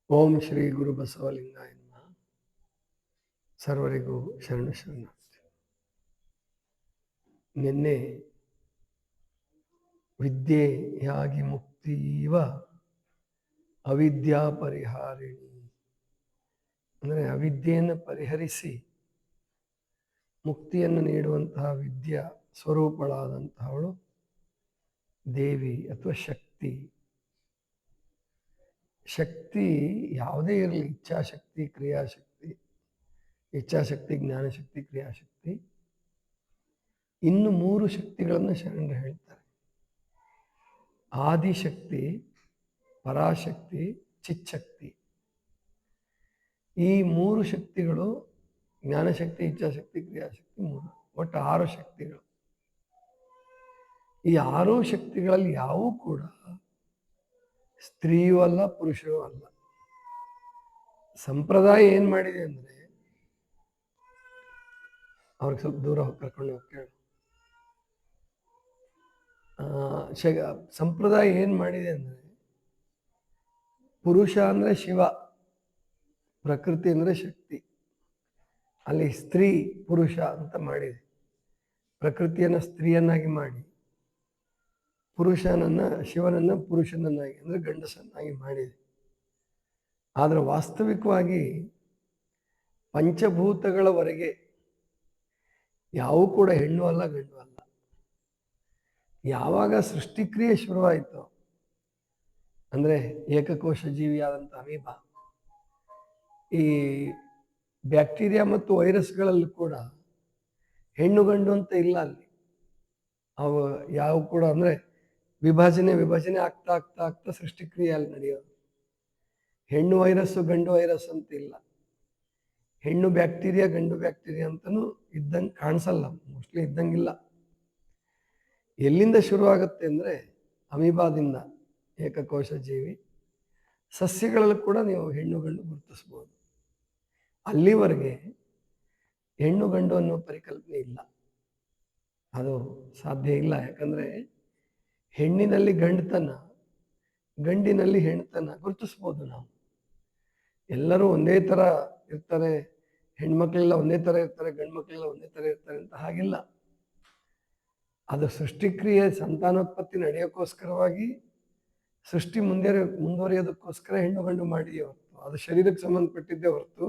ಓಂ ಶ್ರೀ ಗುರು ಬಸವಲಿಂಗಾಯ ನಮಃ. ಸರ್ವರಿಗೂ ಶರಣ ಶರಣಾರ್ಥಿ. ನಿನ್ನೆ ವಿದ್ಯೆಯಾಗಿ ಮುಕ್ತಿಯವ ಅವಿದ್ಯಾ ಪರಿಹಾರಿಣಿ ಅಂದರೆ ಅವಿದ್ಯೆಯನ್ನು ಪರಿಹರಿಸಿ ಮುಕ್ತಿಯನ್ನು ನೀಡುವಂತಹ ವಿದ್ಯಾ ಸ್ವರೂಪಳಾದಂತಹವಳು ದೇವಿ ಅಥವಾ ಶಕ್ತಿ. ಶಕ್ತಿ ಯಾವುದೇ ಇರಲಿ, ಇಚ್ಛಾಶಕ್ತಿ, ಕ್ರಿಯಾಶಕ್ತಿ, ಇಚ್ಛಾಶಕ್ತಿ, ಜ್ಞಾನಶಕ್ತಿ, ಕ್ರಿಯಾಶಕ್ತಿ, ಇನ್ನು 3 ಶಕ್ತಿಗಳನ್ನು ಶರಣರು ಹೇಳ್ತಾರೆ. ಆದಿಶಕ್ತಿ, ಪರಾಶಕ್ತಿ, ಚಿಚ್ಛಕ್ತಿ. ಈ 3 ಶಕ್ತಿಗಳು ಜ್ಞಾನಶಕ್ತಿ, ಇಚ್ಛಾಶಕ್ತಿ, ಕ್ರಿಯಾಶಕ್ತಿ 3, ಒಟ್ಟು 6 ಶಕ್ತಿಗಳು. ಈ 6 ಶಕ್ತಿಗಳಲ್ಲಿ ಯಾವೂ ಕೂಡ ಸ್ತ್ರೀಯೂ ಅಲ್ಲ, ಪುರುಷರೂ ಅಲ್ಲ. ಸಂಪ್ರದಾಯ ಏನು ಮಾಡಿದೆ ಅಂದರೆ, ಅವ್ರಿಗೆ ಸ್ವಲ್ಪ ದೂರ ಕರ್ಕೊಂಡು ಹೋಗಿ ಕೇಳು. ಸಂಪ್ರದಾಯ ಏನು ಮಾಡಿದೆ ಅಂದರೆ, ಪುರುಷ ಅಂದರೆ ಶಿವ, ಪ್ರಕೃತಿ ಅಂದರೆ ಶಕ್ತಿ, ಅಲ್ಲಿ ಸ್ತ್ರೀ ಪುರುಷ ಅಂತ ಮಾಡಿದೆ. ಪ್ರಕೃತಿಯನ್ನು ಸ್ತ್ರೀಯನ್ನಾಗಿ ಮಾಡಿ, ಶಿವನನ್ನು ಪುರುಷನನ್ನಾಗಿ ಅಂದರೆ ಗಂಡಸನ್ನಾಗಿ ಮಾಡಿದೆ. ಆದರೆ ವಾಸ್ತವಿಕವಾಗಿ ಪಂಚಭೂತಗಳವರೆಗೆ ಯಾವೂ ಕೂಡ ಹೆಣ್ಣು ಅಲ್ಲ, ಗಂಡು ಅಲ್ಲ. ಯಾವಾಗ ಸೃಷ್ಟಿಕ್ರಿಯೆ ಶುರುವಾಯಿತು ಅಂದರೆ, ಏಕಕೋಶ ಜೀವಿಯಾದಂಥ ಅಮೀಬಾ, ಈ ಬ್ಯಾಕ್ಟೀರಿಯಾ ಮತ್ತು ವೈರಸ್ಗಳಲ್ಲೂ ಕೂಡ ಹೆಣ್ಣು ಗಂಡು ಅಂತ ಇಲ್ಲ. ಅಲ್ಲಿ ಅವು ಯಾವ ಕೂಡ ಅಂದರೆ ವಿಭಜನೆ ಆಗ್ತಾ ಆಗ್ತಾ ಆಗ್ತಾ ಸೃಷ್ಟಿಕ್ರಿಯೆ ಅಲ್ಲಿ ನಡೆಯೋದು. ಹೆಣ್ಣು ವೈರಸ್ಸು ಗಂಡು ವೈರಸ್ ಅಂತ ಇಲ್ಲ. ಹೆಣ್ಣು ಬ್ಯಾಕ್ಟೀರಿಯಾ ಗಂಡು ಬ್ಯಾಕ್ಟೀರಿಯಾ ಅಂತಲೂ ಇದ್ದಂಗೆ ಕಾಣಿಸಲ್ಲ, ಮೋಸ್ಟ್ಲಿ ಇದ್ದಂಗಿಲ್ಲ. ಎಲ್ಲಿಂದ ಶುರುವಾಗುತ್ತೆ ಅಂದರೆ ಅಮೀಬಾದಿಂದ, ಏಕಕೋಶ ಜೀವಿ. ಸಸ್ಯಗಳಲ್ಲೂ ಕೂಡ ನೀವು ಹೆಣ್ಣು ಗಂಡು ಗುರುತಿಸ್ಬೋದು. ಅಲ್ಲಿವರೆಗೆ ಹೆಣ್ಣು ಗಂಡು ಅನ್ನೋ ಪರಿಕಲ್ಪನೆ ಇಲ್ಲ, ಅದು ಸಾಧ್ಯ ಇಲ್ಲ. ಯಾಕಂದರೆ ಹೆಣ್ಣಿನಲ್ಲಿ ಗಂಡತನ, ಗಂಡಿನಲ್ಲಿ ಹೆಣ್ತನ ಗುರುತಿಸ್ಬೋದು ನಾವು. ಎಲ್ಲರೂ ಒಂದೇ ಥರ ಇರ್ತಾರೆ, ಹೆಣ್ಮಕ್ಳೆಲ್ಲ ಒಂದೇ ಥರ ಇರ್ತಾರೆ, ಗಂಡು ಮಕ್ಕಳೆಲ್ಲ ಒಂದೇ ಥರ ಇರ್ತಾರೆ ಅಂತ ಹಾಗಿಲ್ಲ. ಅದು ಸೃಷ್ಟಿಕ್ರಿಯೆ, ಸಂತಾನೋತ್ಪತ್ತಿ ನಡೆಯೋಕ್ಕೋಸ್ಕರವಾಗಿ, ಸೃಷ್ಟಿ ಮುಂದುವರಿಯೋದಕ್ಕೋಸ್ಕರ ಹೆಣ್ಣು ಗಂಡು ಮಾಡಿದೆಯೇ ಹೊರತು, ಅದು ಶರೀರಕ್ಕೆ ಸಂಬಂಧಪಟ್ಟಿದ್ದೇ ಹೊರತು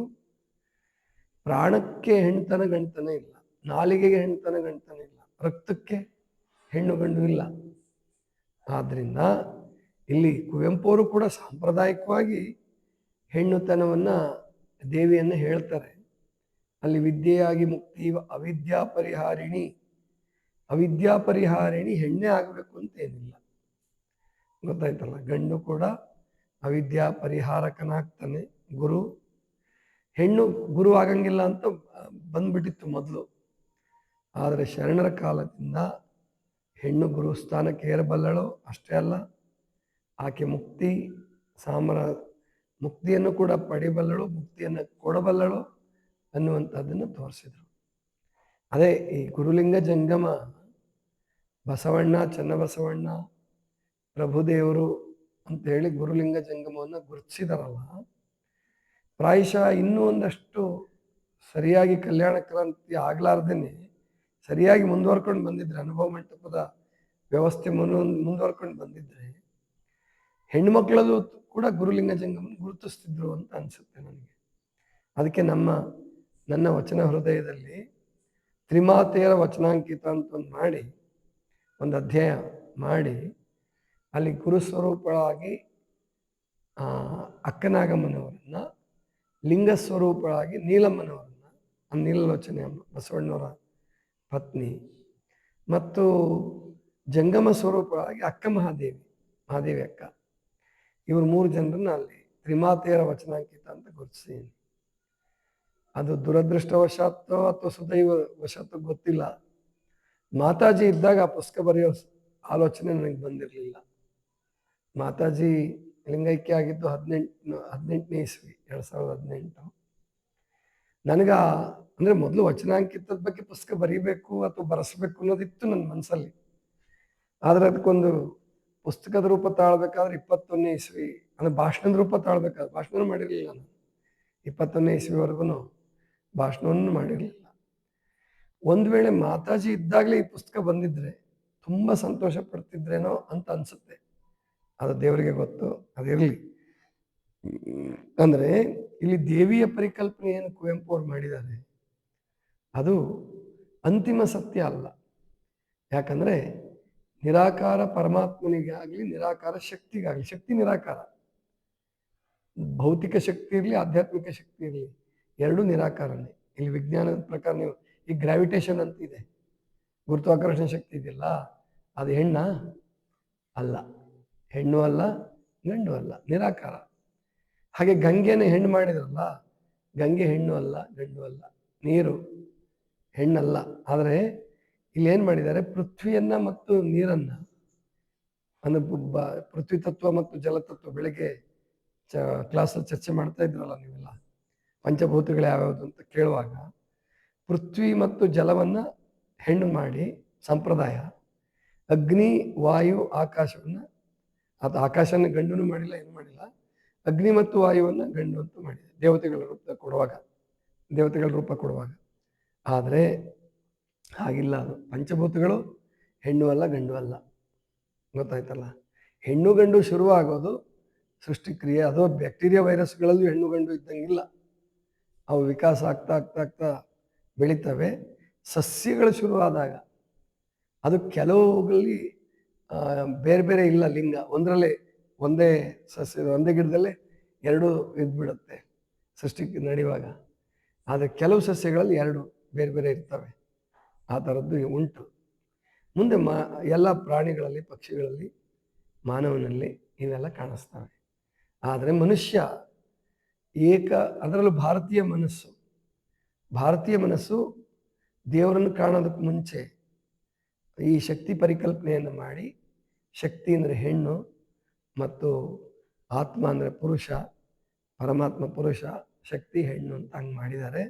ಪ್ರಾಣಕ್ಕೆ ಹೆಣ್ತನ ಗಂಡತನ ಇಲ್ಲ, ನಾಲಿಗೆಗೆ ಹೆಣ್ತನ ಗಂಡತನ ಇಲ್ಲ, ರಕ್ತಕ್ಕೆ ಹೆಣ್ಣು ಗಂಡು ಇಲ್ಲ. ಆದ್ದರಿಂದ ಇಲ್ಲಿ ಕುವೆಂಪು ಅವರು ಕೂಡ ಸಾಂಪ್ರದಾಯಿಕವಾಗಿ ಹೆಣ್ಣುತನವನ್ನು, ದೇವಿಯನ್ನು ಹೇಳ್ತಾರೆ. ಅಲ್ಲಿ ವಿದ್ಯೆಯಾಗಿ ಮುಕ್ತಿ ಅವಿದ್ಯಾ ಪರಿಹಾರಿಣಿ. ಅವಿದ್ಯಾ ಪರಿಹಾರಿಣಿ ಹೆಣ್ಣೆ ಆಗಬೇಕು ಅಂತ ಏನಿಲ್ಲ, ಗೊತ್ತಾಯ್ತಲ್ಲ. ಗಂಡು ಕೂಡ ಅವಿದ್ಯಾ ಪರಿಹಾರಕನಾಗ್ತಾನೆ, ಗುರು. ಹೆಣ್ಣು ಗುರು ಆಗಂಗಿಲ್ಲ ಅಂತ ಬಂದ್ಬಿಟ್ಟಿತ್ತು ಮೊದಲು. ಆದರೆ ಶರಣರ ಕಾಲದಿಂದ ಹೆಣ್ಣು ಗುರು ಸ್ಥಾನಕ್ಕೆ ಏರಬಲ್ಲಳು. ಅಷ್ಟೇ ಅಲ್ಲ, ಆಕೆ ಮುಕ್ತಿಯನ್ನು ಕೂಡ ಪಡಿಬಲ್ಲಳು, ಮುಕ್ತಿಯನ್ನು ಕೊಡಬಲ್ಲಳು ಅನ್ನುವಂಥದ್ದನ್ನು ತೋರಿಸಿದರು. ಅದೇ ಈ ಗುರುಲಿಂಗ ಜಂಗಮ, ಬಸವಣ್ಣ, ಚನ್ನಬಸವಣ್ಣ, ಪ್ರಭುದೇವರು ಅಂತ ಹೇಳಿ ಗುರುಲಿಂಗ ಜಂಗಮವನ್ನು ಗುರುತಿಸಿದಾರಲ್ಲ, ಪ್ರಾಯಶಃ ಇನ್ನೂ ಒಂದಷ್ಟು ಸರಿಯಾಗಿ ಕಲ್ಯಾಣ ಕ್ರಾಂತಿ ಆಗ್ಲಾರ್ದೇನೆ ಸರಿಯಾಗಿ ಮುಂದುವರ್ಕೊಂಡು ಬಂದಿದ್ರೆ, ಅನುಭವ ಮಂಟಪದ ವ್ಯವಸ್ಥೆ ಮುಂದುವರ್ಕೊಂಡು ಬಂದಿದ್ರೆ, ಹೆಣ್ಣುಮಕ್ಕಳಲ್ಲೂ ಕೂಡ ಗುರುಲಿಂಗ ಜಂಗಮನ ಗುರುತಿಸ್ತಿದ್ರು ಅಂತ ಅನಿಸುತ್ತೆ ನನಗೆ. ಅದಕ್ಕೆ ನನ್ನ ವಚನ ಹೃದಯದಲ್ಲಿ ತ್ರಿಮಾತೆಯರ ವಚನಾಂಕಿತ ಅಂತ ಒಂದು ಅಧ್ಯಾಯ ಮಾಡಿ, ಅಲ್ಲಿ ಗುರುಸ್ವರೂಪಳಾಗಿ ಅಕ್ಕನಾಗಮ್ಮನವರನ್ನು, ಲಿಂಗ ಸ್ವರೂಪಳಾಗಿ ನೀಲಮ್ಮನವರನ್ನು, ನೀಲಲೋಚನೆ ಅಮ್ಮ ಬಸವಣ್ಣವರ ಪತ್ನಿ, ಮತ್ತು ಜಂಗಮ ಸ್ವರೂಪಳಾಗಿ ಅಕ್ಕ ಮಹಾದೇವಿ ಅಕ್ಕ, ಇವರು 3 ಜನರನ್ನ ಅಲ್ಲಿ ತ್ರಿಮಾತೆಯರ ವಚನಾಂಕಿತ ಅಂತ ಗುರುತಿಸಿದ್ದೀನಿ. ಅದು ದುರದೃಷ್ಟವಶಾತ್ತೋ ಅಥವಾ ಸುದೈವ ವಶಾತ್ತೋ ಗೊತ್ತಿಲ್ಲ, ಮಾತಾಜಿ ಇದ್ದಾಗ ಆ ಪುಸ್ತಕ ಬರೆಯೋ ಆಲೋಚನೆ ನನಗೆ ಬಂದಿರಲಿಲ್ಲ. ಮಾತಾಜಿ ಲಿಂಗೈಕ್ಯ ಆಗಿದ್ದು 18ನೇ ಇಸ್ವಿ, 2018. ನನಗೆ ಅಂದರೆ ಮೊದಲು ವಚನಾಂಕಿತದ ಬಗ್ಗೆ ಪುಸ್ತಕ ಬರೀಬೇಕು ಅಥವಾ ಬರೆಸ್ಬೇಕು ಅನ್ನೋದಿತ್ತು ನನ್ನ ಮನಸ್ಸಲ್ಲಿ. ಆದರೆ ಅದಕ್ಕೊಂದು ಪುಸ್ತಕದ ರೂಪ ತಾಳ್ಬೇಕಾದ್ರೆ 21ನೇ ಇಸ್ವಿ ಅಂದರೆ ಭಾಷಣದ ರೂಪ ತಾಳ್ಬೇಕಾದ್ರೆ ಭಾಷಣ ಮಾಡಿರಲಿಲ್ಲ ನಾನು 21ನೇ ಇಸ್ವಿವರೆಗೂ ಭಾಷಣವನ್ನು ಮಾಡಿರಲಿಲ್ಲ. ಒಂದು ವೇಳೆ ಮಾತಾಜಿ ಇದ್ದಾಗಲೇ ಈ ಪುಸ್ತಕ ಬಂದಿದ್ರೆ ತುಂಬ ಸಂತೋಷ ಪಡ್ತಿದ್ರೇನೋ ಅಂತ ಅನಿಸುತ್ತೆ. ಅದು ದೇವರಿಗೆ ಗೊತ್ತು, ಅದಿರಲಿ. ಅಂದರೆ ಇಲ್ಲಿ ದೇವಿಯ ಪರಿಕಲ್ಪನೆಯನ್ನು ಕುವೆಂಪು ಅವ್ರು ಮಾಡಿದ್ದಾರೆ, ಅದು ಅಂತಿಮ ಸತ್ಯ ಅಲ್ಲ. ಯಾಕಂದರೆ ನಿರಾಕಾರ ಪರಮಾತ್ಮನಿಗೆ ಆಗಲಿ, ನಿರಾಕಾರ ಶಕ್ತಿಗಾಗಲಿ, ಶಕ್ತಿ ನಿರಾಕಾರ, ಭೌತಿಕ ಶಕ್ತಿ ಇರಲಿ, ಆಧ್ಯಾತ್ಮಿಕ ಶಕ್ತಿ ಇರಲಿ, ಎರಡೂ ನಿರಾಕಾರನೇ. ಇಲ್ಲಿ ವಿಜ್ಞಾನದ ಪ್ರಕಾರ ನೀವು ಈ ಗ್ರಾವಿಟೇಷನ್ ಅಂತ ಇದೆ, ಗುರುತ್ವಾಕರ್ಷಣ ಶಕ್ತಿ ಇದೆಯಲ್ಲ, ಅದು ಹೆಣ್ಣ ಅಲ್ಲ, ಹೆಣ್ಣು ಅಲ್ಲ, ಗಂಡು ಅಲ್ಲ, ನಿರಾಕಾರ. ಹಾಗೆ ಗಂಗೆನ ಹೆಣ್ಣು ಮಾಡಿದ್ರಲ್ಲ, ಗಂಗೆ ಹೆಣ್ಣು ಅಲ್ಲ, ಗಂಡು ಅಲ್ಲ, ನೀರು ಹೆಣ್ಣಲ್ಲ. ಆದರೆ ಇಲ್ಲಿ ಏನು ಮಾಡಿದ್ದಾರೆ, ಪೃಥ್ವಿಯನ್ನ ಮತ್ತು ನೀರನ್ನ, ಅಂದರೆ ಪೃಥ್ವಿ ತತ್ವ ಮತ್ತು ಜಲತತ್ವ ಬೆಳಗ್ಗೆ ಕ್ಲಾಸಲ್ಲಿ ಚರ್ಚೆ ಮಾಡ್ತಾ ಇದ್ರಲ್ಲ ನೀವೆಲ್ಲ, ಪಂಚಭೂತಗಳು ಯಾವ್ಯಾವುದು ಅಂತ ಕೇಳುವಾಗ ಪೃಥ್ವಿ ಮತ್ತು ಜಲವನ್ನು ಹೆಣ್ಣು ಮಾಡಿ ಸಂಪ್ರದಾಯ, ಅಗ್ನಿ ವಾಯು ಆಕಾಶವನ್ನು, ಅದು ಆಕಾಶನ ಗಂಡನ್ನು ಮಾಡಿಲ್ಲ, ಏನು ಮಾಡಿಲ್ಲ, ಅಗ್ನಿ ಮತ್ತು ವಾಯುವನ್ನು ಗಂಡು ಅಂತ ಮಾಡಿದೆ ದೇವತೆಗಳ ರೂಪ ಕೊಡುವಾಗ. ಆದರೆ ಹಾಗಿಲ್ಲ, ಅದು ಪಂಚಭೂತಗಳು ಹೆಣ್ಣು ಅಲ್ಲ, ಗಂಡು ಅಲ್ಲ. ಗೊತ್ತಾಯ್ತಲ್ಲ, ಹೆಣ್ಣು ಗಂಡು ಶುರುವಾಗೋದು ಸೃಷ್ಟಿ ಕ್ರಿಯೆ. ಅದು ಬ್ಯಾಕ್ಟೀರಿಯಾ ವೈರಸ್ಗಳಲ್ಲೂ ಹೆಣ್ಣು ಗಂಡು ಇದ್ದಂಗಿಲ್ಲ, ಅವು ವಿಕಾಸ ಆಗ್ತಾ ಆಗ್ತಾ ಆಗ್ತಾ ಬೆಳೀತವೆ. ಸಸ್ಯಗಳು ಶುರುವಾದಾಗ ಅದು ಕೆಲವುಗಳಲ್ಲಿ ಬೇರೆ ಬೇರೆ ಇಲ್ಲ ಲಿಂಗ, ಒಂದರಲ್ಲೇ ಒಂದೇ ಸಸ್ಯ, ಒಂದೇ ಗಿಡದಲ್ಲೇ ಎರಡು ಇದ್ಬಿಡುತ್ತೆ ಸೃಷ್ಟಿ ನಡೆಯುವಾಗ. ಆದರೆ ಕೆಲವು ಸಸ್ಯಗಳಲ್ಲಿ ಎರಡು ಬೇರೆ ಬೇರೆ ಇರ್ತವೆ, ಆ ಥರದ್ದು ಉಂಟು. ಮುಂದೆ ಎಲ್ಲ ಪ್ರಾಣಿಗಳಲ್ಲಿ, ಪಕ್ಷಿಗಳಲ್ಲಿ, ಮಾನವನಲ್ಲಿ ಇವೆಲ್ಲ ಕಾಣಿಸ್ತವೆ. ಆದರೆ ಮನುಷ್ಯ ಅದರಲ್ಲೂ ಭಾರತೀಯ ಮನಸ್ಸು ದೇವರನ್ನು ಕಾಣೋದಕ್ಕೆ ಮುಂಚೆ ಈ ಶಕ್ತಿ ಪರಿಕಲ್ಪನೆಯನ್ನು ಮಾಡಿ, ಶಕ್ತಿ ಅಂದರೆ ಹೆಣ್ಣು ಮತ್ತು ಆತ್ಮ ಅಂದರೆ ಪುರುಷ, ಪರಮಾತ್ಮ ಪುರುಷ, ಶಕ್ತಿ ಹೆಣ್ಣು ಅಂತ ಹಂಗೆ ಮಾಡಿದ್ದಾರೆ.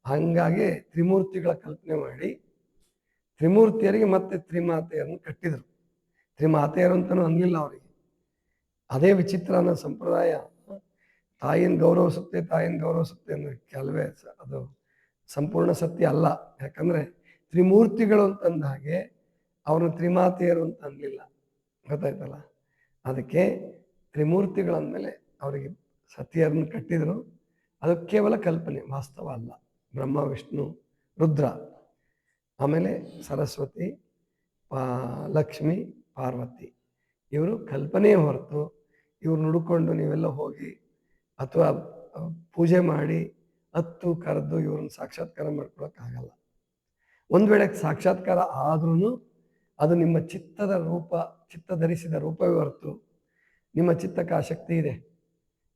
ಹಂಗಾಗಿ ತ್ರಿಮೂರ್ತಿಗಳ ಕಲ್ಪನೆ ಮಾಡಿ ತ್ರಿಮೂರ್ತಿಯರಿಗೆ ಮತ್ತೆ ತ್ರಿಮಾತೆಯರನ್ನು ಕಟ್ಟಿದರು. ತ್ರಿಮಾತೆಯರು ಅಂತಲೂ ಅನ್ನಲಿಲ್ಲ ಅವರಿಗೆ. ಅದೇ ವಿಚಿತ್ರ ಅನ್ನೋ ಸಂಪ್ರದಾಯ ತಾಯಿಯನ್ನು ಗೌರವಿಸುತ್ತೆ ಅನ್ನೋ ಕೆಲವೇ, ಅದು ಸಂಪೂರ್ಣ ಸತ್ಯ ಅಲ್ಲ. ಯಾಕಂದರೆ ತ್ರಿಮೂರ್ತಿಗಳು ಅಂತಂದ ಹಾಗೆ ಅವ್ರನ್ನ ತ್ರಿಮಾತೆಯರು ಅಂತ ಅನ್ನಲಿಲ್ಲ. ಗೊತ್ತಾಯ್ತಲ್ಲ, ಅದಕ್ಕೆ ತ್ರಿಮೂರ್ತಿಗಳಂದಮೇಲೆ ಅವರಿಗೆ ಸತಿಯರನ್ನು ಕಟ್ಟಿದರು. ಅದು ಕೇವಲ ಕಲ್ಪನೆ, ವಾಸ್ತವ ಅಲ್ಲ. ಬ್ರಹ್ಮ, ವಿಷ್ಣು, ರುದ್ರ, ಆಮೇಲೆ ಸರಸ್ವತಿ, ಲಕ್ಷ್ಮಿ, ಪಾರ್ವತಿ, ಇವರು ಕಲ್ಪನೆಯೇ ಹೊರತು ಇವ್ರು ನುಡ್ಕೊಂಡು ನೀವೆಲ್ಲ ಹೋಗಿ ಅಥವಾ ಪೂಜೆ ಮಾಡಿ ಹತ್ತು ಕರೆದು ಇವ್ರನ್ನ ಸಾಕ್ಷಾತ್ಕಾರ ಮಾಡ್ಕೊಳಕ್ಕಾಗಲ್ಲ. ಒಂದು ವೇಳೆ ಸಾಕ್ಷಾತ್ಕಾರ ಆದ್ರೂ ಅದು ನಿಮ್ಮ ಚಿತ್ತ ಧರಿಸಿದ ರೂಪವೇ ಹೊರತು ನಿಮ್ಮ ಚಿತ್ತಕ್ಕೆ ಆ ಶಕ್ತಿ ಇದೆ.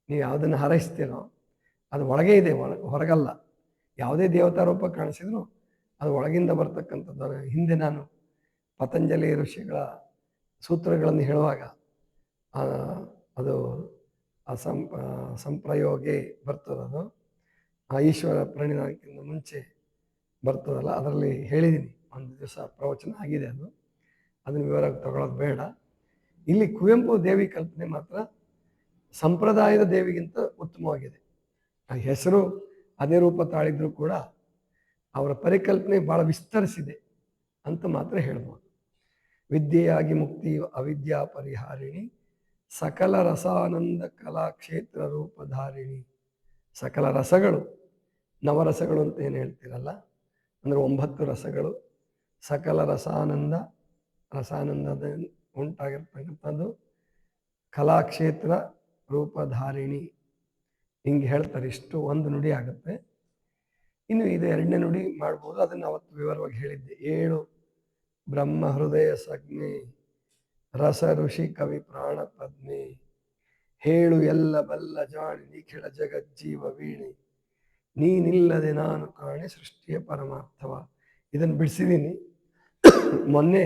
ನೀವು ಯಾವುದನ್ನು ಹಾರೈಸ್ತೀರೋ ಅದು ಒಳಗೆ ಇದೆ, ಹೊರಗಲ್ಲ. ಯಾವುದೇ ದೇವತಾ ರೂಪ ಕಾಣಿಸಿದ್ರು ಅದು ಒಳಗಿಂದ ಬರ್ತಕ್ಕಂಥದ್ದು. ಹಿಂದೆ ನಾನು ಪತಂಜಲಿ ಋಷಿಗಳ ಸೂತ್ರಗಳನ್ನು ಹೇಳುವಾಗ ಅದು ಸಂಪ್ರಯೋಗೆ ಬರ್ತದದು, ಈಶ್ವರ ಪರಿಣಾಮಕ್ಕಿಂತ ಮುಂಚೆ ಬರ್ತದಲ್ಲ, ಅದರಲ್ಲಿ ಹೇಳಿದ್ದೀನಿ. ಒಂದು ದಿವಸ ಪ್ರವಚನ ಆಗಿದೆ, ಅದನ್ನು ವಿವರವಾಗಿ ತಗೊಳ್ಳೋದು ಬೇಡ. ಇಲ್ಲಿ ಕುವೆಂಪು ದೇವಿ ಕಲ್ಪನೆ ಮಾತ್ರ ಸಂಪ್ರದಾಯದ ದೇವಿಗಿಂತ ಉತ್ತಮವಾಗಿದೆ. ಆ ಹೆಸರು ಅದೇ ರೂಪ ತಾಳಿದ್ರು ಕೂಡ ಅವರ ಪರಿಕಲ್ಪನೆ ಭಾಳ ವಿಸ್ತರಿಸಿದೆ ಅಂತ ಮಾತ್ರ ಹೇಳ್ಬೋದು. ವಿದ್ಯೆಯಾಗಿ ಮುಕ್ತಿ ಅವಿದ್ಯಾ ಪರಿಹಾರಿಣಿ, ಸಕಲ ರಸಾನಂದ ಕಲಾಕ್ಷೇತ್ರ ರೂಪಧಾರಿಣಿ. ಸಕಲ ರಸಗಳು, ನವರಸಗಳು ಅಂತ ಏನು ಹೇಳ್ತೀರಲ್ಲ, ಅಂದರೆ 9 ರಸಗಳು, ಸಕಲ ರಸಾನಂದದ ಉಂಟಾಗಿರ್ತಕ್ಕಂಥದ್ದು ಕಲಾಕ್ಷೇತ್ರ ರೂಪಧಾರಿಣಿ, ಹಿಂಗೆ ಹೇಳ್ತಾರೆ. ಇಷ್ಟು ಒಂದು ನುಡಿ ಆಗುತ್ತೆ. ಇನ್ನು ಇದು 2ನೇ ನುಡಿ ಮಾಡ್ಬೋದು, ಅದನ್ನು ಅವತ್ತು ವಿವರವಾಗಿ ಹೇಳಿದ್ದೆ. 7 ಬ್ರಹ್ಮ ಹೃದಯ ಸಜ್ಞೆ, ರಸ ಋಷಿ ಕವಿ ಪ್ರಾಣ ಪದ್ಮೆ, ಹೇಳು ಎಲ್ಲ ಬಲ್ಲ ಜಾಣಿ ನಿಖಿಳ ಜಗಜ್ಜೀವ ವೀಣೆ, ನೀನಿಲ್ಲದೆ ನಾನು ಕಾಣೆ ಸೃಷ್ಟಿಯ ಪರಮಾರ್ಥವ. ಇದನ್ನು ಬಿಡಿಸಿದ್ದೀನಿ, ಮೊನ್ನೆ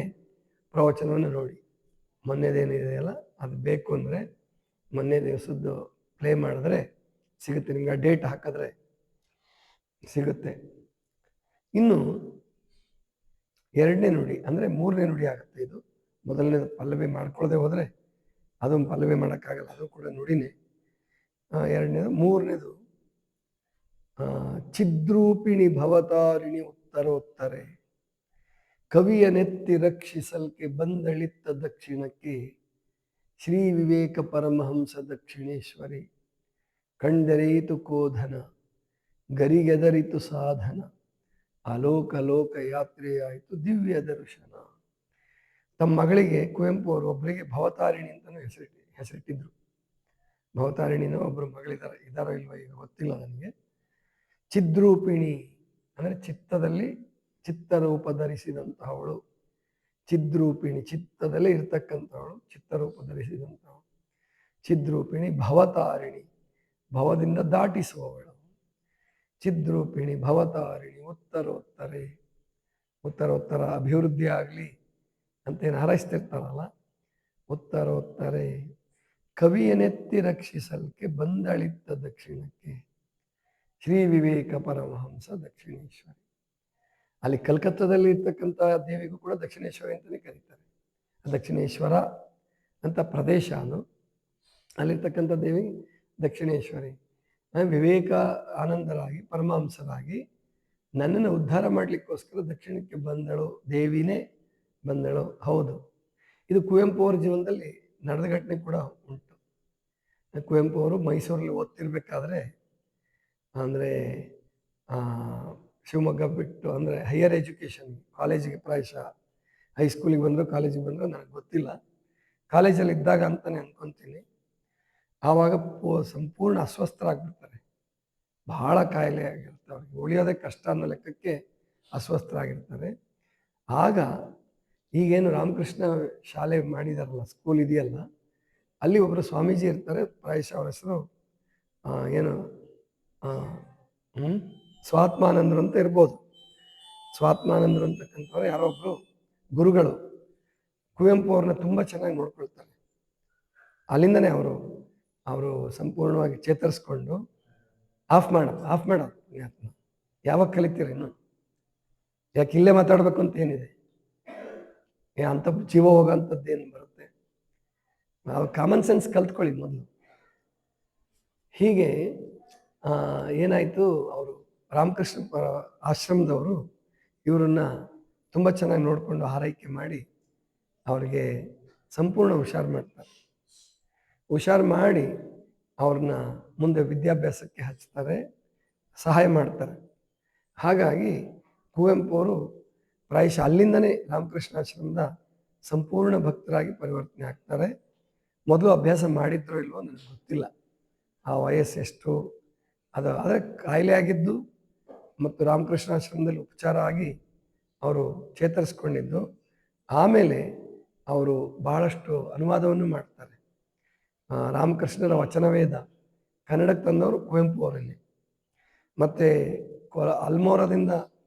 ಪ್ರವಚನವನ್ನು ನೋಡಿ. ಮೊನ್ನೆದೇನಿದೆಯಲ್ಲ ಅದು ಬೇಕು ಅಂದರೆ ಮೊನ್ನೆ ದಿವಸದ್ದು ಪ್ಲೇ ಮಾಡಿದ್ರೆ ಸಿಗುತ್ತೆ ನಿಮ್ಗೆ, ಡೇಟ್ ಹಾಕಿದ್ರೆ ಸಿಗುತ್ತೆ. ಇನ್ನು 2ನೇ ನುಡಿ ಅಂದರೆ 3ನೇ ನುಡಿ ಆಗುತ್ತೆ. ಇದು ಮೊದಲನೇ ಪಲ್ಲವಿ ಮಾಡ್ಕೊಳ್ಳದೆ ಹೋದರೆ ಅದೊಂದು ಪಲ್ಲವಿ ಮಾಡೋಕ್ಕಾಗಲ್ಲ, ಅದು ಕೂಡ ನುಡಿನೇ. ಎರಡನೇದು. ಮೂರನೇದು ಚಿದ್ರೂಪಿಣಿ ಭವತಾರಿಣಿ ಉತ್ತರೋತ್ತರೆ, ಕವಿಯ ನೆತ್ತಿ ರಕ್ಷಿಸಲ್ಕೆ ಬಂದಳಿತ್ತ ದಕ್ಷಿಣಕ್ಕೆ, ಶ್ರೀ ವಿವೇಕ ಪರಮಹಂಸ ದಕ್ಷಿಣೇಶ್ವರಿ, ಕಣ್ದೆರೆಯಿತು ಕೋಧನ ಗರಿಗೆದರಿತು ಸಾಧನ, ಅಲೋಕ ಯಾತ್ರೆಯಾಯಿತು ದಿವ್ಯ ದರ್ಶನ. ತಮ್ಮ ಮಗಳಿಗೆ ಕುವೆಂಪು ಅವರು ಒಬ್ಬರಿಗೆ ಭವತಾರಿಣಿ ಅಂತಲೂ ಹೆಸರಿಟ್ಟಿದ್ರು. ಭವತಾರಿಣಿನ ಒಬ್ಬರು ಇದ್ದಾರೋ ಇಲ್ವೋ ಈಗ ಗೊತ್ತಿಲ್ಲ ನನಗೆ. ಚಿದ್ರೂಪಿಣಿ ಅಂದರೆ ಚಿತ್ತದಲ್ಲಿ ಚಿತ್ತರೂಪ ಧರಿಸಿದಂತಹವಳು, ಚಿದ್ರೂಪಿಣಿ ಚಿತ್ತದಲ್ಲೇ ಇರ್ತಕ್ಕಂಥವಳು, ಚಿತ್ತರೂಪ ಧರಿಸಿದಂಥವಳು. ಚಿದ್ರೂಪಿಣಿ ಭವತಾರಿಣಿ ಭವದಿಂದ ದಾಟಿಸುವವಳು. ಚಿದ್ರೂಪಿಣಿ ಭವತಾರಿಣಿ ಉತ್ತರೋತ್ತರೆ, ಉತ್ತರೋತ್ತರ ಅಭಿವೃದ್ಧಿ ಆಗಲಿ ಅಂತೇನು ಹಾರೈಸ್ತಿರ್ತಾರಲ್ಲ, ಉತ್ತರೋತ್ತರೆ. ಕವಿಯನೆತ್ತಿ ರಕ್ಷಿಸಲ್ಕೆ ಬಂದಳಿತ್ತ ದಕ್ಷಿಣಕ್ಕೆ, ಶ್ರೀ ವಿವೇಕ ಪರಮಹಂಸ ದಕ್ಷಿಣೇಶ್ವರಿ. ಅಲ್ಲಿ ಕಲ್ಕತ್ತಾದಲ್ಲಿ ಇರ್ತಕ್ಕಂಥ ದೇವಿಗೂ ಕೂಡ ದಕ್ಷಿಣೇಶ್ವರಿ ಅಂತಲೇ ಕರೀತಾರೆ. ದಕ್ಷಿಣೇಶ್ವರ ಅಂತ ಪ್ರದೇಶ ಅದು. ಅಲ್ಲಿರ್ತಕ್ಕಂಥ ದೇವಿ ದಕ್ಷಿಣೇಶ್ವರಿ. ವಿವೇಕ ಆನಂದರಾಗಿ ಪರಮಹಂಸರಾಗಿ ನನ್ನನ್ನು ಉದ್ಧಾರ ಮಾಡಲಿಕ್ಕೋಸ್ಕರ ದಕ್ಷಿಣಕ್ಕೆ ಬಂದಳು, ದೇವಿನೇ ಬಂದಳು. ಹೌದು, ಇದು ಕುವೆಂಪು ಅವರ ಜೀವನದಲ್ಲಿ ನಡೆದ ಘಟನೆ ಕೂಡ ಉಂಟು. ಕುವೆಂಪು ಅವರು ಮೈಸೂರಲ್ಲಿ ಓದ್ತಿರ್ಬೇಕಾದ್ರೆ, ಅಂದರೆ ಶಿವಮೊಗ್ಗ ಬಿಟ್ಟು, ಅಂದರೆ ಹೈಯರ್ ಎಜುಕೇಷನ್ ಕಾಲೇಜಿಗೆ, ಪ್ರಾಯಶಃ ಹೈಸ್ಕೂಲಿಗೆ ಬಂದರು ಕಾಲೇಜಿಗೆ ಬಂದರು ನನಗೆ ಗೊತ್ತಿಲ್ಲ, ಕಾಲೇಜಲ್ಲಿ ಇದ್ದಾಗ ಅಂತಲೇ ಅಂದ್ಕೊತೀನಿ. ಆವಾಗ ಸಂಪೂರ್ಣ ಅಸ್ವಸ್ಥರಾಗ್ಬಿಡ್ತಾರೆ. ಬಹಳ ಕಾಯಿಲೆ ಆಗಿರುತ್ತೆ ಅವ್ರಿಗೆ, ಉಳಿಯೋದೇ ಕಷ್ಟ ಅನ್ನೋ ಲೆಕ್ಕಕ್ಕೆ ಅಸ್ವಸ್ಥರಾಗಿರ್ತಾರೆ. ಆಗ ಈಗೇನು ರಾಮಕೃಷ್ಣ ಶಾಲೆ ಮಾಡಿದಾರಲ್ಲ, ಸ್ಕೂಲ್ ಇದೆಯಲ್ಲ, ಅಲ್ಲಿ ಒಬ್ಬರು ಸ್ವಾಮೀಜಿ ಇರ್ತಾರೆ. ಪ್ರಾಯಶಃ ಅವ್ರ ಹೆಸರು ಏನು ಸ್ವಾತ್ಮಾನಂದರು ಅಂತ ಇರ್ಬೋದು. ಸ್ವಾತ್ಮಾನಂದರು ಅಂತಕ್ಕಂಥವ್ರು ಯಾರೋ ಒಬ್ಬರು ಗುರುಗಳು ಕುವೆಂಪು ಅವ್ರನ್ನ ತುಂಬ ಚೆನ್ನಾಗಿ ನೋಡ್ಕೊಳ್ತಾರೆ. ಅಲ್ಲಿಂದನೇ ಅವರು ಸಂಪೂರ್ಣವಾಗಿ ಚೇತರಿಸ್ಕೊಂಡು ಆಫ್ ಮಾಡ ಯಾವಾಗ ಕಲಿತೀರೇನು? ಯಾಕೆ ಇಲ್ಲೇ ಮಾತಾಡಬೇಕು ಅಂತ ಏನಿದೆ? ಅಂಥ ಜೀವ ಹೋಗೋಂಥದ್ದೇನು ಬರುತ್ತೆ? ನಾವು ಕಾಮನ್ ಸೆನ್ಸ್ ಕಲ್ತ್ಕೊಳ್ಳಿ ಮೊದಲು. ಹೀಗೆ ಏನಾಯಿತು, ಅವರು ರಾಮಕೃಷ್ಣ ಆಶ್ರಮದವರು ಇವರನ್ನ ತುಂಬ ಚೆನ್ನಾಗಿ ನೋಡಿಕೊಂಡು ಆರೈಕೆ ಮಾಡಿ ಅವರಿಗೆ ಸಂಪೂರ್ಣ ಹುಷಾರು ಮಾಡ್ತಾರೆ. ಹುಷಾರು ಮಾಡಿ ಅವ್ರನ್ನ ಮುಂದೆ ವಿದ್ಯಾಭ್ಯಾಸಕ್ಕೆ ಹಚ್ತಾರೆ, ಸಹಾಯ ಮಾಡ್ತಾರೆ. ಹಾಗಾಗಿ ಕುವೆಂಪು ಅವರು ಪ್ರಾಯಶಃ ಅಲ್ಲಿಂದನೇ ರಾಮಕೃಷ್ಣಾಶ್ರಮದ ಸಂಪೂರ್ಣ ಭಕ್ತರಾಗಿ ಪರಿವರ್ತನೆ ಆಗ್ತಾರೆ. ಮೊದಲು ಅಭ್ಯಾಸ ಮಾಡಿದ್ರೋ ಇಲ್ವೋ ನನಗೆ ಗೊತ್ತಿಲ್ಲ, ಆ ವಯಸ್ಸೆಷ್ಟು ಅದು. ಆದರೆ ಕಾಯಿಲೆ ಆಗಿದ್ದು ಮತ್ತು ರಾಮಕೃಷ್ಣಾಶ್ರಮದಲ್ಲಿ ಉಪಚಾರ ಆಗಿ ಅವರು ಚೇತರಿಸ್ಕೊಂಡಿದ್ದು. ಆಮೇಲೆ ಅವರು ಬಹಳಷ್ಟು ಅನುವಾದವನ್ನು ಮಾಡ್ತಾರೆ. ರಾಮಕೃಷ್ಣರ ವಚನವೇದ ಕನ್ನಡಕ್ಕೆ ತಂದವರು ಕುವೆಂಪು ಅವರಲ್ಲಿ. ಮತ್ತು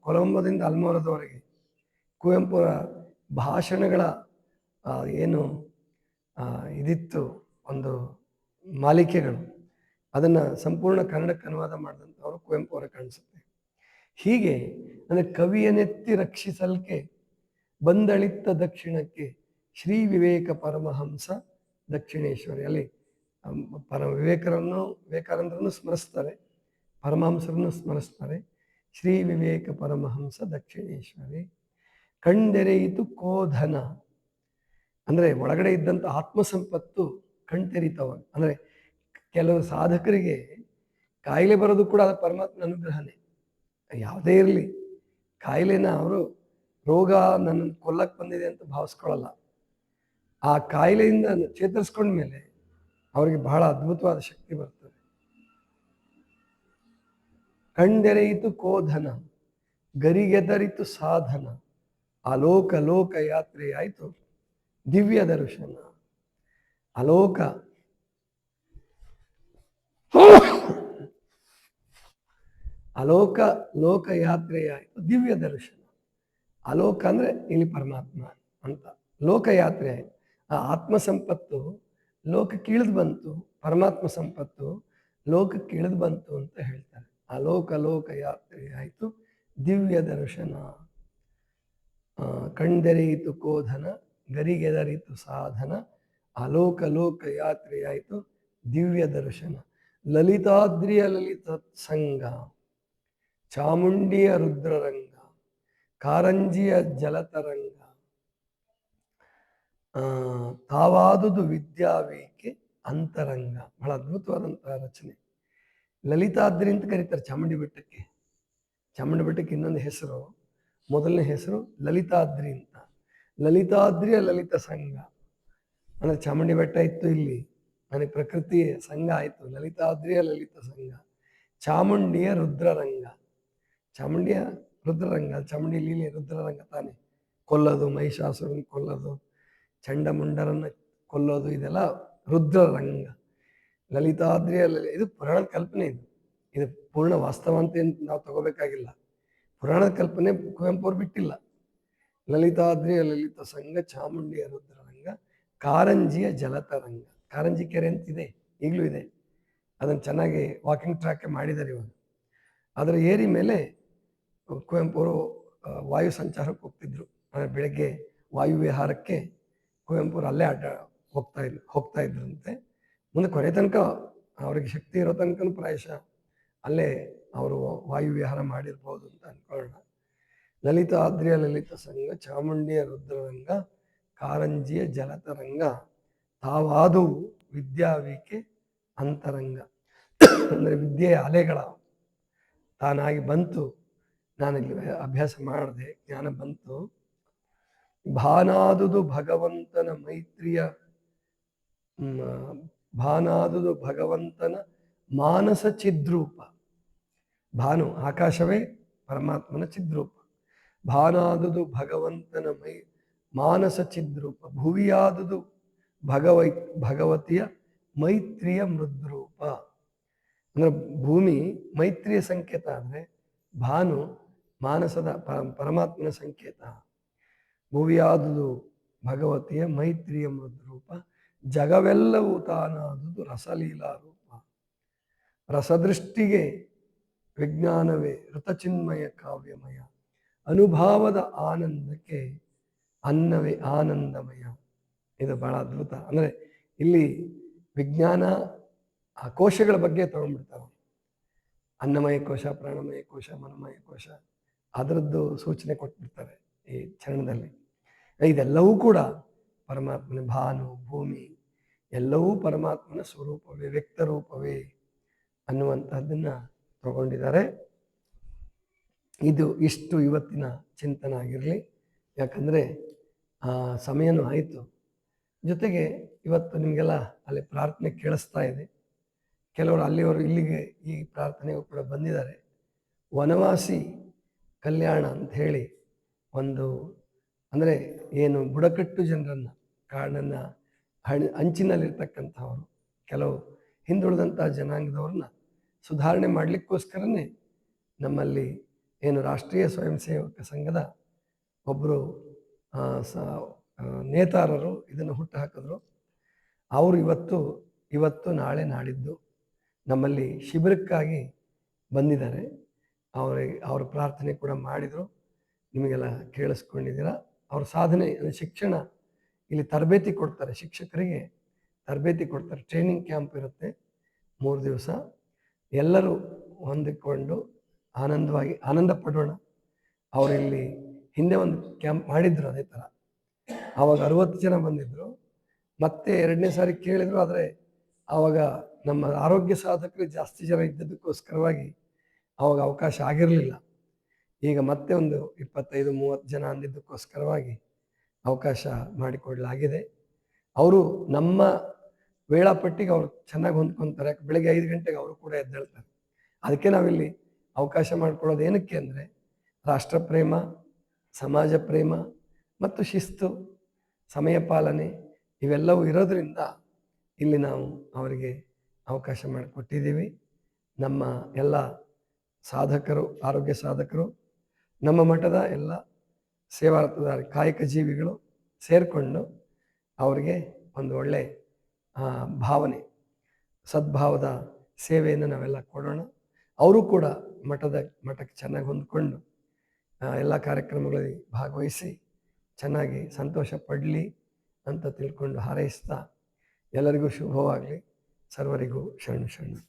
ಕೊಲಂಬೋದಿಂದ ಅಲ್ಮೋರದವರೆಗೆ ಕುವೆಂಪುರ ಭಾಷಣಗಳ ಏನು ಇದಿತ್ತು, ಒಂದು ಮಾಲಿಕೆಗಳು, ಅದನ್ನು ಸಂಪೂರ್ಣ ಕನ್ನಡಕ್ಕೆ ಅನುವಾದ ಮಾಡಿದಂಥವರು ಕುವೆಂಪು ಅವರ ಕಾಣಿಸುತ್ತೆ. ಹೀಗೆ ಅಂದರೆ ಕವಿಯನೆತ್ತಿ ರಕ್ಷಿಸಲ್ಕೆ ಬಂದಳಿತ್ತ ದಕ್ಷಿಣಕ್ಕೆ, ಶ್ರೀ ವಿವೇಕ ಪರಮಹಂಸ ದಕ್ಷಿಣೇಶ್ವರಿ. ಅಲ್ಲಿ ವಿವೇಕಾನಂದರನ್ನು ಸ್ಮರಿಸ್ತಾರೆ, ಪರಮಹಂಸರನ್ನು ಸ್ಮರಿಸ್ತಾರೆ. ಶ್ರೀ ವಿವೇಕ ಪರಮಹಂಸ ದಕ್ಷಿಣೇಶ್ವರಿ. ಕಣ್ದೆರೆಯಿತು ಕೋಧನ ಅಂದರೆ ಒಳಗಡೆ ಇದ್ದಂಥ ಆತ್ಮಸಂಪತ್ತು ಕಣ್ತೆರಿತವ. ಅಂದರೆ ಕೆಲವು ಸಾಧಕರಿಗೆ ಕಾಯಿಲೆ ಬರೋದು ಕೂಡ ಅದು ಪರಮಾತ್ಮನ ಅನುಗ್ರಹನೇ. ಯಾವುದೇ ಇರಲಿ, ಕಾಯಿಲೆನ ಅವರು ರೋಗ ನನ್ನನ್ನು ಕೊಲ್ಲಕ್ಕೆ ಬಂದಿದೆ ಅಂತ ಭಾವಿಸ್ಕೊಳ್ಳಲ್ಲ. ಆ ಕಾಯಿಲೆಯಿಂದ ಚೇತರಿಸ್ಕೊಂಡ್ಮೇಲೆ ಅವರಿಗೆ ಬಹಳ ಅದ್ಭುತವಾದ ಶಕ್ತಿ ಬರ್ತದೆ. ಕಣ್ದೆರೆಯಿತು ಕೋಧನ ಗರಿಗೆದರಿತು ಸಾಧನ, ಅಲೋಕ ಯಾತ್ರೆ ಆಯಿತು ದಿವ್ಯ ದರ್ಶನ. ಲೋಕ ಯಾತ್ರೆ ಆಯಿತು ದಿವ್ಯ ದರ್ಶನ. ಅಲೋಕ ಅಂದರೆ ಇಲ್ಲಿ ಪರಮಾತ್ಮ ಅಂತ. ಲೋಕಯಾತ್ರೆ ಆಯಿತು, ಆ ಆತ್ಮ ಸಂಪತ್ತು ಲೋಕಕ್ಕೆ ಇಳಿದು ಬಂತು, ಪರಮಾತ್ಮ ಸಂಪತ್ತು ಲೋಕಕ್ಕೆ ಇಳಿದು ಬಂತು ಅಂತ ಹೇಳ್ತಾರೆ. ಲೋಕ ಯಾತ್ರೆ ಆಯಿತು ದಿವ್ಯ ದರ್ಶನ. ಕಣ್ದೆರೆಯಿತು ಕೋಧನ ಗರಿಗೆದರಿತು ಸಾಧನ, ಅಲೋಕ ಯಾತ್ರೆಯಾಯಿತು, ದಿವ್ಯ ದರ್ಶನ. ಲಲಿತಾದ್ರಿಯ ಲಲಿತ ಸಂಗ, ಚಾಮುಂಡಿಯ ರುದ್ರರಂಗ, ಕಾರಂಜಿಯ ಜಲತರಂಗ, ತಾವಾದುದು ವಿದ್ಯಾವೇಕೆ ಅಂತರಂಗ. ಬಹಳ ಅದ್ಭುತವಾದಂತಹ ರಚನೆ. ಲಲಿತಾದ್ರಿ ಅಂತ ಕರೀತಾರೆ ಚಾಮುಂಡಿ ಬೆಟ್ಟಕ್ಕೆ. ಚಾಮುಂಡಿ ಬೆಟ್ಟಕ್ಕೆ ಇನ್ನೊಂದು ಹೆಸರು, ಮೊದಲನೇ ಹೆಸರು ಲಲಿತಾದ್ರಿ ಅಂತ. ಲಲಿತಾದ್ರಿಯ ಲಲಿತ ಸಂಘ ಅಂದರೆ ಚಾಮುಂಡಿ ಬೆಟ್ಟ ಇತ್ತು ಇಲ್ಲಿ, ನನಗೆ ಪ್ರಕೃತಿಯ ಸಂಘ ಆಯಿತು, ಲಲಿತಾದ್ರಿಯ ಲಲಿತ ಸಂಘ. ಚಾಮುಂಡಿಯ ರುದ್ರರಂಗ, ಚಾಮುಂಡಿಯ ರುದ್ರರಂಗ, ಚಾಮುಂಡಿ ಲೀಲೆ ರುದ್ರರಂಗ ತಾನೆ. ಕೊಲ್ಲೋದು, ಮಹಿಷಾಸುರನ ಕೊಲ್ಲೋದು, ಚಂಡಮುಂಡರನ್ನು ಕೊಲ್ಲೋದು, ಇದೆಲ್ಲ ರುದ್ರರಂಗ. ಲಲಿತಾದ್ರಿಯ ಇದು ಪುರಾಣದ ಕಲ್ಪನೆ. ಇದು ಪೂರ್ಣ ವಾಸ್ತವ ಅಂತ ಏನು ನಾವು ತಗೋಬೇಕಾಗಿಲ್ಲ. ಪುರಾಣದ ಕಲ್ಪನೆ ಕುವೆಂಪು ಅವ್ರು ಬಿಟ್ಟಿಲ್ಲ. ಲಲಿತಾದ್ರಿಯ ಲಲಿತ ಸಂಘ, ಚಾಮುಂಡಿಯ ರುದ್ರರಂಗ, ಕಾರಂಜಿಯ ಜಲತರಂಗ. ಕಾರಂಜಿ ಕೆರೆ ಅಂತಿದೆ, ಈಗಲೂ ಇದೆ. ಅದನ್ನು ಚೆನ್ನಾಗಿ ವಾಕಿಂಗ್ ಟ್ರ್ಯಾಕ್ ಮಾಡಿದ್ದಾರೆ ಇವಾಗ. ಅದರ ಏರಿ ಮೇಲೆ ಕುವೆಂಪು ಅವರು ವಾಯು ಸಂಚಾರಕ್ಕೆ ಹೋಗ್ತಿದ್ರು. ಅಂದರೆ ಬೆಳಗ್ಗೆ ವಾಯು ವಿಹಾರಕ್ಕೆ ಕುವೆಂಪು ಅವರು ಅಲ್ಲೇ ಹೋಗ್ತಾ ಇದ್ರಂತೆ. ಮುಂದೆ ಕೊನೆ ತನಕ ಅವ್ರಿಗೆ ಶಕ್ತಿ ಇರೋ ತನಕ ಪ್ರಾಯಶಃ ಅಲ್ಲೇ ಅವರು ವಾಯು ವಿಹಾರ ಮಾಡಿರ್ಬೋದು ಅಂತ ಅನ್ಕೊಳ್ಳೋಣ. ಲಲಿತಾದ್ರಿಯ ಲಲಿತ ಸಂಘ, ಚಾಮುಂಡಿಯ ರುದ್ರರಂಗ, ಕಾರಂಜಿಯ ಜಲತರಂಗ, ತಾವಾದು ವಿದ್ಯಾವೀಕೆ ಅಂತರಂಗ. ಅಂದರೆ ವಿದ್ಯೆಯ ಅಲೆಗಳ ತಾನಾಗಿ ಬಂತು, ನಾನಲ್ಲಿ ಅಭ್ಯಾಸ ಮಾಡಿದೆ, ಜ್ಞಾನ ಬಂತು. ಭಾನಾದುದು ಭಗವಂತನ ಮೈತ್ರಿಯ, ಭಾನಾದುದು ಭಗವಂತನ ಮಾನಸ ಚಿದ್ರೂಪ. ಭಾನು ಆಕಾಶವೇ ಪರಮಾತ್ಮನ ಚಿದ್ರೂಪ. ಭಾನಾದುದು ಭಗವಂತನ ಮಾನಸ ಚಿದ್ರೂಪ. ಭುವಿಯಾದುದು ಭಗವತಿಯ ಮೈತ್ರಿಯ ಮೃದ್ರೂಪ. ಅಂದರೆ ಭೂಮಿ ಮೈತ್ರಿಯ ಸಂಕೇತ ಆದರೆ ಭಾನು ಮಾನಸದ ಪರಮಾತ್ಮನ ಸಂಕೇತ. ಭುವಿಯಾದುದು ಭಗವತಿಯ ಮೈತ್ರಿಯ ಮೃದ್ರೂಪ. ಜಗವೆಲ್ಲವೂ ತಾನಾದುದು ರಸಲೀಲಾ ರೂಪ. ರಸದೃಷ್ಟಿಗೆ ವಿಜ್ಞಾನವೇ ಋತಚಿನ್ಮಯ ಕಾವ್ಯಮಯ. ಅನುಭಾವದ ಆನಂದಕ್ಕೆ ಅನ್ನವೇ ಆನಂದಮಯ. ಇದು ಬಹಳ ಅದ್ಭುತ. ಅಂದರೆ ಇಲ್ಲಿ ವಿಜ್ಞಾನ ಆ ಕೋಶಗಳ ಬಗ್ಗೆ ತಗೊಂಡ್ಬಿಡ್ತಾರೆ. ಅನ್ನಮಯ ಕೋಶ, ಪ್ರಾಣಮಯ ಕೋಶ, ಮನಮಯ ಕೋಶ, ಅದರದ್ದು ಸೂಚನೆ ಕೊಟ್ಬಿಡ್ತಾರೆ ಈ ಚರಣದಲ್ಲಿ. ಇದೆಲ್ಲವೂ ಕೂಡ ಪರಮಾತ್ಮನ, ಭಾನು, ಭೂಮಿ ಎಲ್ಲವೂ ಪರಮಾತ್ಮನ ಸ್ವರೂಪವೇ, ವ್ಯಕ್ತ ರೂಪವೇ ಅನ್ನುವಂಥದ್ದನ್ನು ತಗೊಂಡಿದ್ದಾರೆ. ಇದು ಇಷ್ಟು ಇವತ್ತಿನ ಚಿಂತನೆ ಆಗಿರಲಿ. ಯಾಕಂದರೆ ಸಮಯನೂ ಆಯಿತು. ಜೊತೆಗೆ ಇವತ್ತು ನಿಮಗೆಲ್ಲ ಅಲ್ಲಿ ಪ್ರಾರ್ಥನೆ ಕೇಳಿಸ್ತಾ ಇದೆ. ಕೆಲವರು ಅಲ್ಲಿವರು ಇಲ್ಲಿಗೆ ಈ ಪ್ರಾರ್ಥನೆಗೂ ಕೂಡ ಬಂದಿದ್ದಾರೆ. ವನವಾಸಿ ಕಲ್ಯಾಣ ಅಂತ ಹೇಳಿ ಒಂದು, ಅಂದರೆ ಏನು ಬುಡಕಟ್ಟು ಜನರನ್ನು, ಕಾಡನ್ನು ಅಂಚಿನಲ್ಲಿರ್ತಕ್ಕಂಥವರು, ಕೆಲವು ಹಿಂದುಳಿದಂಥ ಜನಾಂಗದವ್ರನ್ನ ಸುಧಾರಣೆ ಮಾಡಲಿಕ್ಕೋಸ್ಕರನೇ ನಮ್ಮಲ್ಲಿ ಏನು ರಾಷ್ಟ್ರೀಯ ಸ್ವಯಂ ಸೇವಕ ಸಂಘದ ಒಬ್ಬರು ನೇತಾರರು ಇದನ್ನು ಹುಟ್ಟು ಹಾಕಿದ್ರು. ಅವರು ಇವತ್ತು ನಾಳೆ ನಾಡಿದ್ದು ನಮ್ಮಲ್ಲಿ ಶಿಬಿರಕ್ಕಾಗಿ ಬಂದಿದ್ದಾರೆ. ಅವ್ರ ಪ್ರಾರ್ಥನೆ ಕೂಡ ಮಾಡಿದರು, ನಿಮಗೆಲ್ಲ ಕೇಳಿಸ್ಕೊಂಡಿದ್ದೀರ. ಅವ್ರ ಸಾಧನೆ ಶಿಕ್ಷಣ ಇಲ್ಲಿ ತರಬೇತಿ ಕೊಡ್ತಾರೆ, ಶಿಕ್ಷಕರಿಗೆ ತರಬೇತಿ ಕೊಡ್ತಾರೆ. ಟ್ರೈನಿಂಗ್ ಕ್ಯಾಂಪ್ ಇರುತ್ತೆ 3 ದಿವಸ. ಎಲ್ಲರೂ ಹೊಂದಿಕೊಂಡು ಆನಂದ ಪಡೋಣ. ಅವರಿಲ್ಲಿ ಹಿಂದೆ ಒಂದು ಕ್ಯಾಂಪ್ ಮಾಡಿದ್ರು ಅದೇ ಥರ. ಆವಾಗ 60 ಜನ ಬಂದಿದ್ದರು. ಮತ್ತೆ 2ನೇ ಸಾರಿ ಕೇಳಿದರು. ಆದರೆ ಆವಾಗ ನಮ್ಮ ಆರೋಗ್ಯ ಸಾಧಕರು ಜಾಸ್ತಿ ಜನ ಇದ್ದದಕ್ಕೋಸ್ಕರವಾಗಿ ಆವಾಗ ಅವಕಾಶ ಆಗಿರಲಿಲ್ಲ. ಈಗ ಮತ್ತೆ ಒಂದು 25-30 ಜನ ಅಂದಿದ್ದಕ್ಕೋಸ್ಕರವಾಗಿ ಅವಕಾಶ ಮಾಡಿಕೊಡಲಾಗಿದೆ. ಅವರು ನಮ್ಮ ವೇಳಾಪಟ್ಟಿಗೆ ಅವರು ಚೆನ್ನಾಗಿ ಹೊಂದ್ಕೊತಾರೆ. ಬೆಳಗ್ಗೆ 5 ಗಂಟೆಗೆ ಅವರು ಕೂಡ ಎದ್ದೇಳ್ತಾರೆ. ಅದಕ್ಕೆ ನಾವಿಲ್ಲಿ ಅವಕಾಶ ಮಾಡಿಕೊಳ್ಳೋದು ಏನಕ್ಕೆ ಅಂದರೆ ರಾಷ್ಟ್ರ ಪ್ರೇಮ, ಸಮಾಜ ಪ್ರೇಮ ಮತ್ತು ಶಿಸ್ತು, ಸಮಯ ಪಾಲನೆ ಇವೆಲ್ಲವೂ ಇರೋದರಿಂದ ಇಲ್ಲಿ ನಾವು ಅವರಿಗೆ ಅವಕಾಶ ಮಾಡಿಕೊಟ್ಟಿದ್ದೀವಿ. ನಮ್ಮ ಎಲ್ಲ ಸಾಧಕರು, ಆರೋಗ್ಯ ಸಾಧಕರು, ನಮ್ಮ ಮಠದ ಎಲ್ಲ ಸೇವಾರತದ ಕಾಯಕ ಜೀವಿಗಳು ಸೇರಿಕೊಂಡು ಅವರಿಗೆ ಒಂದು ಒಳ್ಳೆ ಭಾವನೆ, ಸದ್ಭಾವದ ಸೇವೆಯನ್ನು ನಾವೆಲ್ಲ ಕೊಡೋಣ. ಅವರು ಕೂಡ ಮಠಕ್ಕೆ ಚೆನ್ನಾಗಿ ಹೊಂದ್ಕೊಂಡು ಎಲ್ಲ ಕಾರ್ಯಕ್ರಮಗಳಲ್ಲಿ ಭಾಗವಹಿಸಿ ಚೆನ್ನಾಗಿ ಸಂತೋಷ ಪಡಲಿ ಅಂತ ತಿಳ್ಕೊಂಡು ಹಾರೈಸ್ತಾ ಎಲ್ಲರಿಗೂ ಶುಭವಾಗಲಿ. ಸರ್ವರಿಗೂ ಶರಣು ಶರಣು.